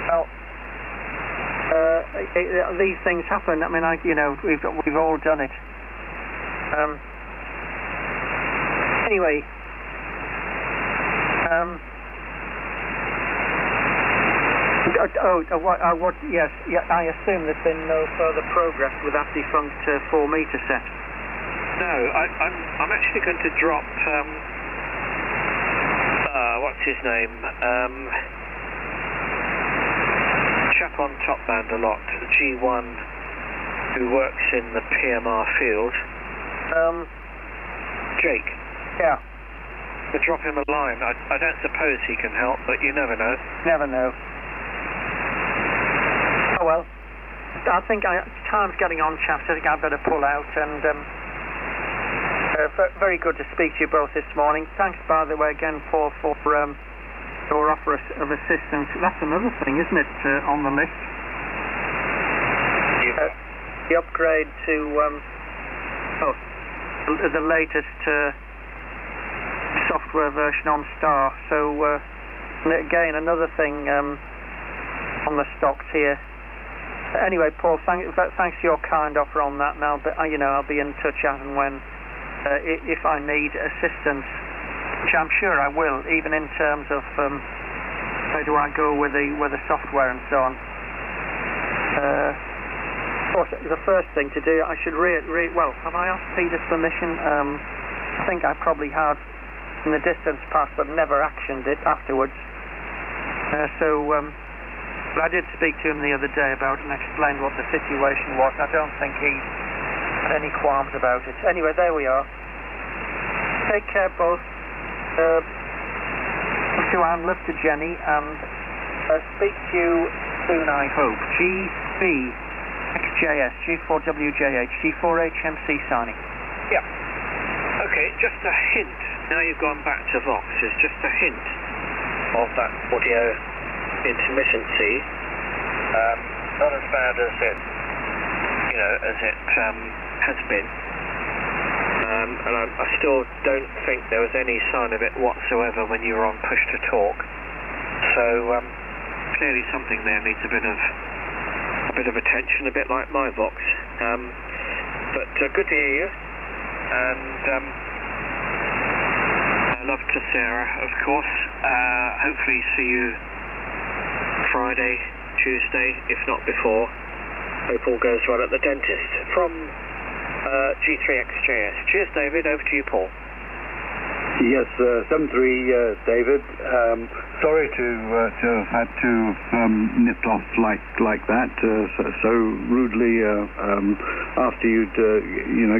Well, these things happen. I mean, we've all done it. Anyway, yes, I assume there's been no further progress with that defunct 4-meter set. No, I'm actually going to drop. What's his name? Chap on top band a lot, G1, who works in the PMR field. Jake. Yeah. To drop him a line. I don't suppose he can help, but you never know. Never know. Oh well. I think time's getting on, chaps. I think I'd better pull out. And very good to speak to you both this morning. Thanks, by the way, again, Paul, for your offer of assistance. That's another thing, isn't it, on the list? The upgrade to the latest software version on Star. So again, another thing on the stocks here. Anyway, Paul, thanks for your kind offer on that. And I'll be in touch as and when if I need assistance, which I'm sure I will, even in terms of how do I go with the software and so on. Of course, the first thing to do, I should well, have I asked Peter's permission? I think I probably had in the distance past, but never actioned it afterwards. But I did speak to him the other day about it and explained what the situation was. I don't think he had any qualms about it. Anyway, there we are. Take care, both. To Anne, love to Jenny, and speak to you soon, I hope. GB-XJS, G4WJH, G4HMC signing. Yeah. Okay, just a hint. Now you've gone back to Vox, it's just a hint of that audio intermittency. Not as bad as it, has been. And I still don't think there was any sign of it whatsoever when you were on push to talk. So clearly something there needs a bit of attention, a bit like my Vox. But good to hear you, and love to Sarah, of course. Hopefully see you Friday, Tuesday, if not before. Hope all goes well at the dentist. From G3XJS. Cheers, David. Over to you, Paul. Yes, 73, David. Sorry to have had to nipped off like that so rudely after you'd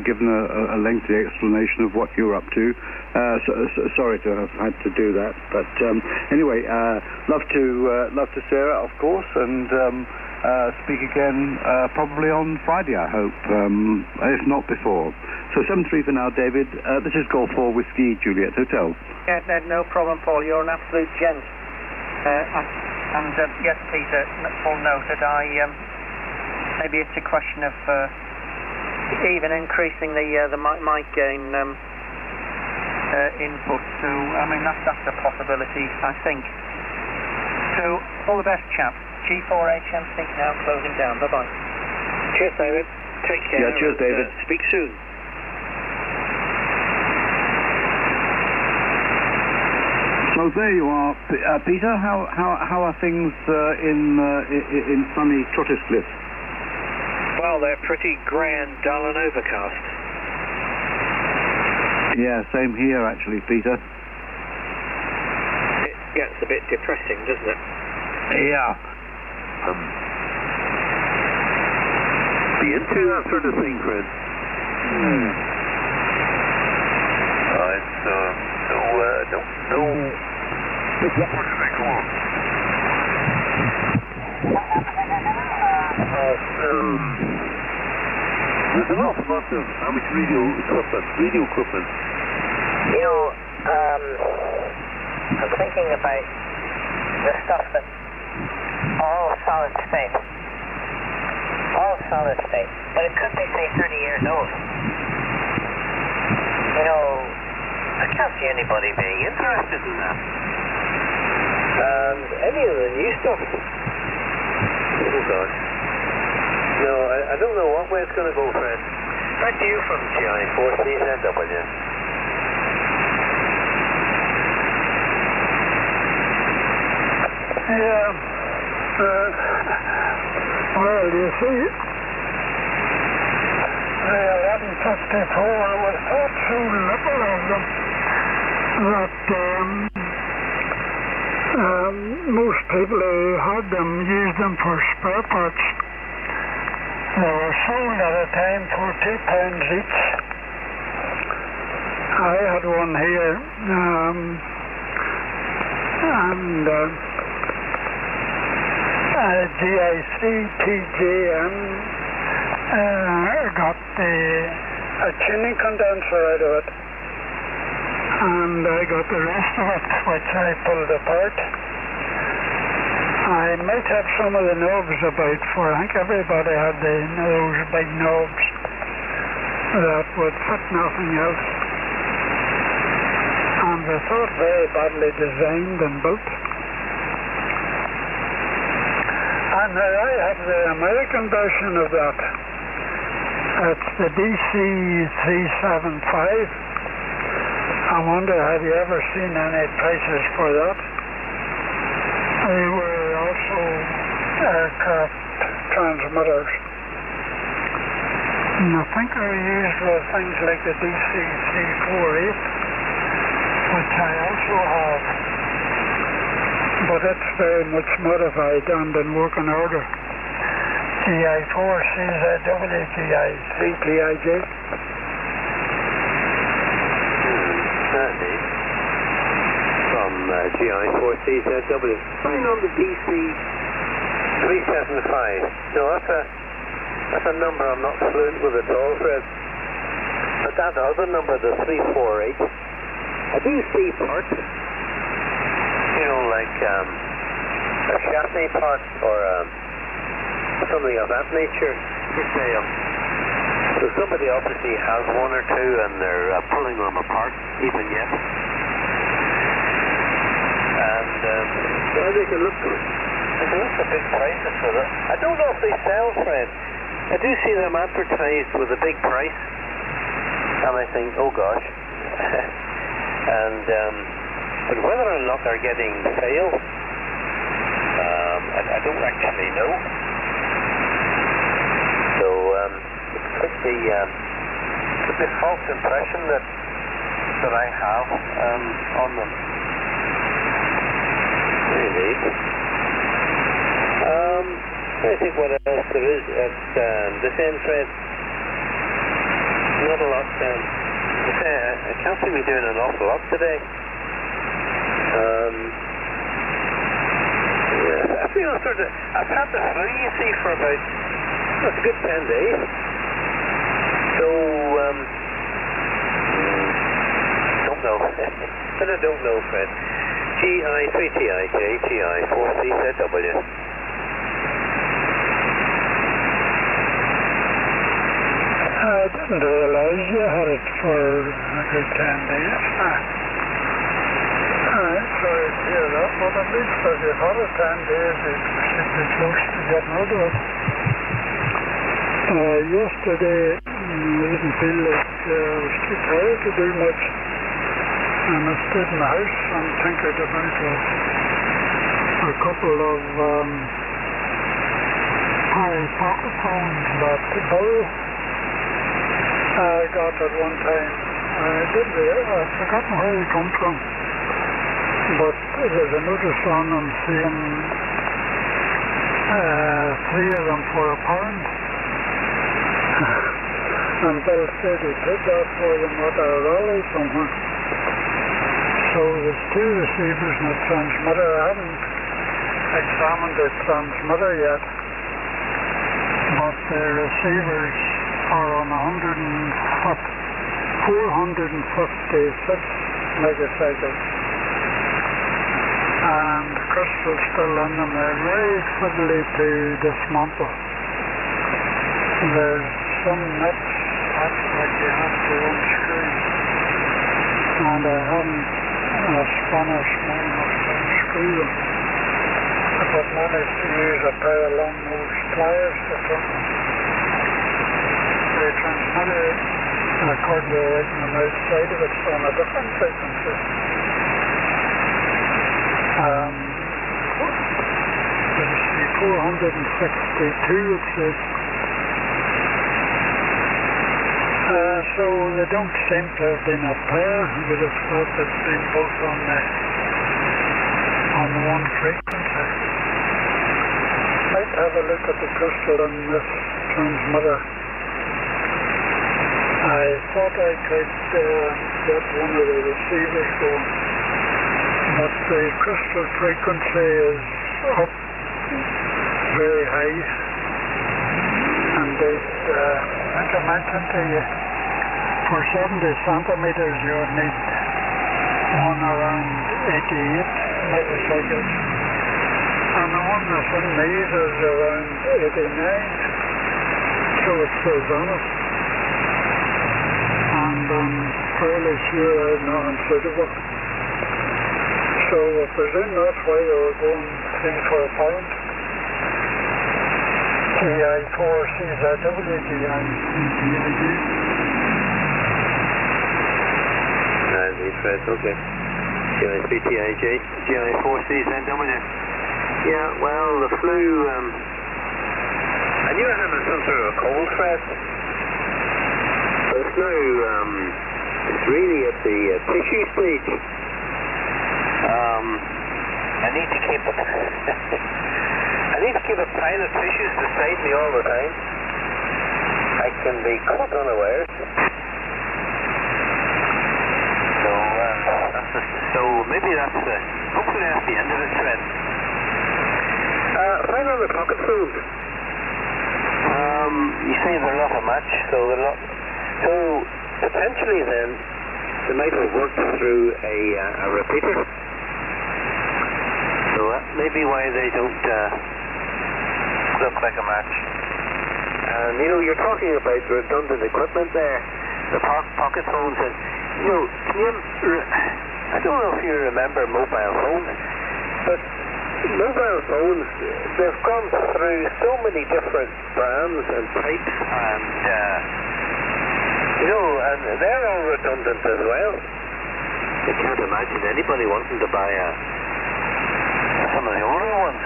given a lengthy explanation of what you were up to. Sorry to have had to do that, but anyway, love to Sarah, of course, and speak again probably on Friday, I hope, if not before. So 73 for now, David. This is Golf 4 Whiskey Juliet Hotel. Yeah, no problem, Paul. You're an absolute gent. And yes, Peter, Paul noted, maybe it's a question of even increasing the mic gain input. So, I mean, that's a possibility, I think. So, all the best, chaps. G4HMC now closing down. Bye-bye. Cheers, David. Take care. Yeah, cheers, David. Speak soon. So there you are, Peter. How are things in sunny Trottiscliffe? Well, they're pretty grey and dull and overcast. Yeah, same here actually, Peter. It gets a bit depressing, doesn't it? Yeah. be into that sort of thing, Fred. Right, so don't know. Where did they go on? There's an awful lot of amateur radio equipment. You know, I'm thinking about the stuff that's all solid state. All solid state. But it could be, say, 30 years old. You know, I can't see anybody being interested in that. And any of the new stuff. Oh, God. No, I don't know what way it's going to go, Fred. Back to you from GI4CZW. Yeah. Well, you see, the 1154 was thought so little of them that most people who had them used them for spare parts. They were sold at a time for £2 each. I had one here, and GI3PGM got a tuning condenser out of it, and I got the rest of it, which I pulled apart. I might have some of the knobs about, for I think everybody had those big knobs that would fit nothing else, and they thought very badly designed and built. And I have the American version of that. It's the BC375. I wonder, have you ever seen any prices for that? They were also aircraft transmitters. And I think they were used with things like the BC348, which I also have. But it's very much modified and in working order. GI4CZW, GI3PIJ. Certainly. From GI4CZW. Something on the BC375. No, that's a number I'm not fluent with at all, Fred. But that other number, the 348, I do see parts. You know, like a chassis part or something of that nature for sale. So somebody obviously has one or two and they're pulling them apart even yet. And well, they can look good. They can look for big prices for that. I don't know if they sell, Fred. I do see them advertised with a big price, and I think, oh gosh. And but whether or not they're getting sales, I don't actually know. So it could be a false impression that I have on them. Maybe. I think what else there is at this end, Fred. Not a lot. I can't see me doing an awful lot today. Yeah, I feel I've had the flu, you see, for about a good 10 days. So, don't know. And I don't know, Fred. GI3TIJ, GI4CZW. I didn't realize you had it for a good 10 days. Alright, sorry to hear that, but at least if you've had it 10 days, it should be close to getting rid of it. Yesterday, I didn't feel like I was too tired to do much, and I stayed in the house and tinkered about a couple of pocket phones that Bill got at one time. I've forgotten where they come from, but there's a notice on them saying 3 of them for £1. And Bill said he did that for them at a rally somewhere. So there's 2 receivers and a transmitter. I haven't examined the transmitter yet, but the receivers are on 456 megacycles. And the crystal's still in them. They're very fiddly to dismantle. There's some nuts that you have to unscrew, and I haven't a spanner small enough to unscrew them. But managed to use a pair of long nose pliers to turn them. The transmitter, according to writing on the outside of it's on a different frequency. Let's see, 462 it says. So they don't seem to have been a pair. You would have thought they'd been both on the one frequency. Might have a look at the crystal in this transmitter. I thought I could get one of the receivers going, but the crystal frequency is up very high, and I think I mentioned to you, for 70 centimeters you would need one around 88 megacycles, and the one that's in these is around 89, so it stays on it. And I'm fairly sure I'm not unsuitable. So I presume that's why they were going 3 for £1. GI4CZW, GI3TIG. Fred, okay. GI3TIG, GI4CZW. Yeah, well, the flu, I knew I had some sort of a cold, Fred. But it's now, it's really at the tissue stage. I need to keep it. I need to keep a pile of tissues beside me all the time. I can be caught unawares. So maybe that's hopefully that's the end of it, Fred. Fine on the pocket phones. You say they're not a match, so they're not. So potentially then they might have worked through a repeater. So that may be why they don't look like a match. And you know, you're talking about redundant equipment there, the pocket phones, and you know, I don't know if you remember mobile phones, but mobile phones, they've gone through so many different brands and types, and you know, and they're all redundant as well. I can't imagine anybody wanting to buy some of the older ones.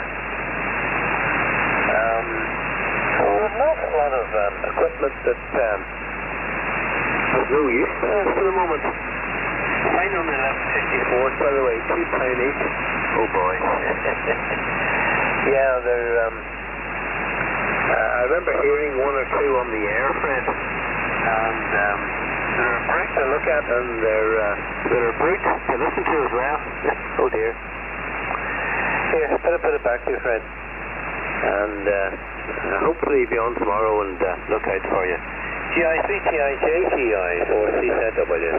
So an awful lot of equipment that has no use for the moment. Mine on the 1154s, by the way, £2 each. Oh boy. Yeah, they're, I remember hearing 1 or 2 on the air, Fred, and they're a brute to look at, and they're a brute to listen to as well. Oh dear. Here, put it back to you, Fred, and hopefully be on tomorrow and look out for you. GI3TIJ, GI4CZW.